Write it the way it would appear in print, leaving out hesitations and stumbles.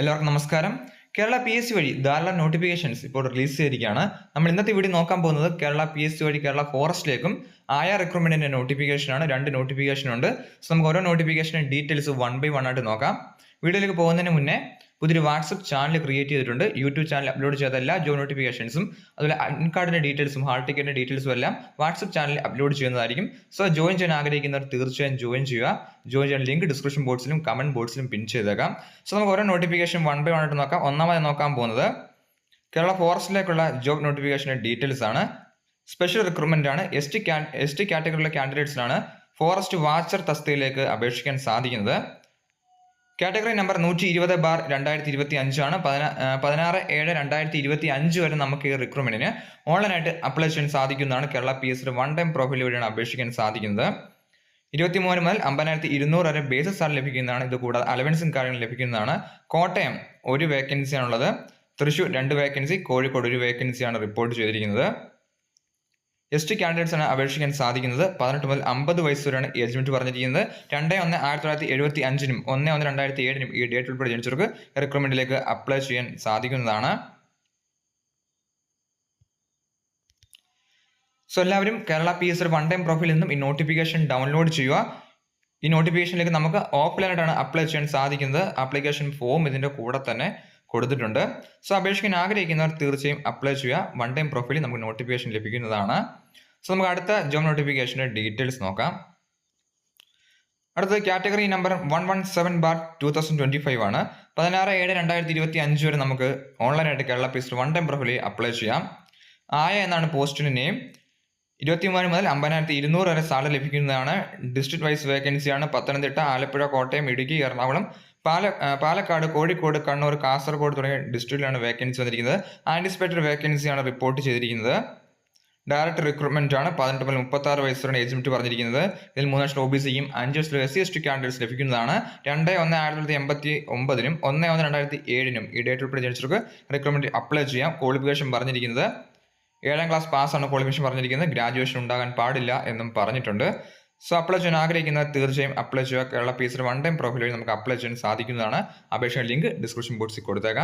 എല്ലാവർക്കും നമസ്കാരം. കേരള PSC വഴി ധാരാളം നോട്ടിഫിക്കേഷൻസ് ഇപ്പോൾ റിലീസ് ചെയ്തിരിക്കുകയാണ്. നമ്മൾ ഇന്നത്തെ വീഡിയോ നോക്കാൻ പോകുന്നത് കേരള PSC വഴി കേരള ഫോറസ്റ്റിലേക്കും റിക്രൂട്ട്മെന്റിന്റെ നോട്ടിഫിക്കേഷനാണ്. 2 നോട്ടിഫിക്കേഷൻ ഉണ്ട്. സോ നമുക്ക് ഓരോ നോട്ടിഫിക്കേഷനും ഡീറ്റെയിൽസ് 1 by 1 ആയിട്ട് നോക്കാം. വീഡിയോയിലേക്ക് പോകുന്നതിന് മുന്നേ പുതിയൊരു വാട്സപ്പ് ചാനൽ ക്രിയേറ്റ് ചെയ്തിട്ടുണ്ട്. യൂട്യൂബ് ചാനൽ അപ്ലോഡ് ചെയ്ത എല്ലാ ജോബ് നോട്ടിഫിക്കേഷൻസും അതുപോലെ അഡ്മിറ്റ് കാർഡിന്റെ ഡീറ്റെയിൽസും ഹാൾ ടിക്കറ്റിന്റെ ഡീറ്റെയിൽസും എല്ലാം വാട്സപ്പ് ചാനലിൽ അപ്ലോഡ് ചെയ്യുന്നതായിരിക്കും. സോ ജോയിൻ ചെയ്യാൻ ആഗ്രഹിക്കുന്നവർ തീർച്ചയായും ജോയിൻ ചെയ്യുക. ജോയിൻ ചെയ്യാൻ ലിങ്ക് ഡിസ്ക്രിപ്ഷൻ ബോക്സിലും കമന്റ് ബോക്സിലും പിൻ ചെയ്തേക്കാം. സോ നമുക്ക് ഓരോ നോട്ടിഫിക്കേഷൻ 1 by 1 ആയിട്ട് നോക്കാം. ഒന്നാമത് നോക്കാൻ പോകുന്നത് കേരള ഫോറസ്റ്റിലേക്കുള്ള ജോബ് നോട്ടിഫിക്കേഷന്റെ ഡീറ്റെയിൽസ് ആണ്. സ്പെഷ്യൽ റിക്രൂട്ട്മെന്റ് ആണ്. എസ് ടി കാറ്റഗറിയിലെ കാൻഡിഡേറ്റ്സിനാണ് ഫോറസ്റ്റ് വാച്ചർ തസ്തികയിലേക്ക് അപേക്ഷിക്കാൻ സാധിക്കുന്നത്. കാറ്റഗറി നമ്പർ 120/2025 ആണ്. 16/7/2025 വരെ നമുക്ക് ഈ റിക്രൂട്ട്മെന്റിന് ഓൺലൈനായിട്ട് അപ്ലൈ ചെയ്യാൻ സാധിക്കുന്നതാണ്. കേരള PSC 1 ടൈം പ്രൊഫൈൽ വഴിയാണ് അപേക്ഷിക്കാൻ സാധിക്കുന്നത്. 23 മുതൽ 50,200 വരെ ബേസിക് സാലറി ലഭിക്കുന്നതാണ്. ഇത് കൂടാതെ അലവൻസും കാര്യങ്ങളും ലഭിക്കുന്നതാണ്. കോട്ടയം 1 വേക്കൻസിയാണുള്ളത്. തൃശ്ശൂർ 2 വേക്കൻസി, കോഴിക്കോട് 1 വേക്കൻസിയാണ് റിപ്പോർട്ട് ചെയ്തിരിക്കുന്നത്. ST കാൻഡിഡേറ്റ്സ് ആണ് അപേക്ഷിക്കാൻ സാധിക്കുന്നത്. 18 മുതൽ 50 വയസ്സ് വരെയാണ് ഏജ് ലിമിറ്റ് പറഞ്ഞിരിക്കുന്നത്. 2/1/1975 1/1/2007 ഈ ഡേറ്റ് ഉൾപ്പെടെ ജനിച്ചവർക്ക് റിക്രൂട്ട്മെന്റിലേക്ക് അപ്ലൈ ചെയ്യാൻ സാധിക്കുന്നതാണ്. സോ എല്ലാവരും കേരള PSC 1 ടൈം പ്രൊഫൈലിൽ നിന്നും ഈ നോട്ടിഫിക്കേഷൻ ഡൗൺലോഡ് ചെയ്യുക. ഈ നോട്ടിഫിക്കേഷനിലേക്ക് നമുക്ക് ഓഫ്ലൈനായിട്ടാണ് അപ്ലൈ ചെയ്യാൻ സാധിക്കുന്നത്. ആപ്ലിക്കേഷൻ ഫോം ഇതിന്റെ കൂടെ തന്നെ കൊടുത്തിട്ടുണ്ട്. സോ അപേക്ഷിക്കാൻ ആഗ്രഹിക്കുന്നവർ തീർച്ചയായും അപ്ലൈ ചെയ്യുക. 1 ടൈം പ്രൊഫൈലിൽ നമുക്ക് നോട്ടിഫിക്കേഷൻ ലഭിക്കുന്നതാണ്. സോ നമുക്ക് അടുത്ത ജോബ് നോട്ടിഫിക്കേഷന്റെ ഡീറ്റെയിൽസ് നോക്കാം. അടുത്തത് കാറ്റഗറി നമ്പർ 117/2025 ആണ്. 16/7/2025 വരെ നമുക്ക് ഓൺലൈനായിട്ട് കേരള PSC 1 ടൈം പ്രൊഫൈലിൽ അപ്ലൈ ചെയ്യാം. എന്നാണ് പോസ്റ്റിന്റെ നെയിം. 23 മുതൽ 50,200 വരെ സാലറി ലഭിക്കുന്നതാണ്. ഡിസ്ട്രിക്ട് വൈസ് വേക്കൻസിയാണ്. പത്തനംതിട്ട, ആലപ്പുഴ, കോട്ടയം, ഇടുക്കി, എറണാകുളം, പാലക്കാട്, കോഴിക്കോട്, കണ്ണൂർ, കാസർഗോഡ് തുടങ്ങിയ ഡിസ്ട്രിക്റ്റിലാണ് വേക്കൻസി വന്നിരിക്കുന്നത്. ആന്റിസിപ്പേറ്റഡ് വേക്കൻസിയാണ് റിപ്പോർട്ട് ചെയ്തിരിക്കുന്നത്. ഡയറക്റ്റ് റിക്രൂട്ട്മെന്റ് ആണ്. 18 മുതൽ 36 വയസ്സ് വരെ ഏജ് ലിമിറ്റ് പറഞ്ഞിരിക്കുന്നത്. ഇതിൽ 3 വർഷം OBCയും 5 വർഷം SC/ST കാൻഡിഡേറ്റ്സ് ലഭിക്കുന്നതാണ്. 2/1/1989 1/1/2007 ഈ ഡേറ്റ് ഉൾപ്പെടെ ജനിച്ചവർക്ക് റിക്രൂട്ട്മെന്റ് അപ്ലൈ ചെയ്യാം. ക്വാളിഫിക്കേഷൻ പറഞ്ഞിരിക്കുന്നത് 7ാം ക്ലാസ് പാസ്സാണ് ക്വാളിഫിക്കേഷൻ പറഞ്ഞിരിക്കുന്നത്. ഗ്രാജുവേഷൻ ഉണ്ടാകാൻ പാടില്ല എന്നും പറഞ്ഞിട്ടുണ്ട്. സോ അപ്ലൈ ചെയ്യാൻ ആഗ്രഹിക്കുന്നവർ തീർച്ചയായും അപ്ലൈ ചെയ്യുക. കേരള PSC 1 ടൈം പ്രൊഫൈൽ വഴി നമുക്ക് അപ്ലൈ ചെയ്യാൻ സാധിക്കുന്നതാണ്. അപേക്ഷ ലിങ്ക് ഡിസ്ക്രിപ്ഷൻ ബോക്സിൽ കൊടുത്തേക്കാം.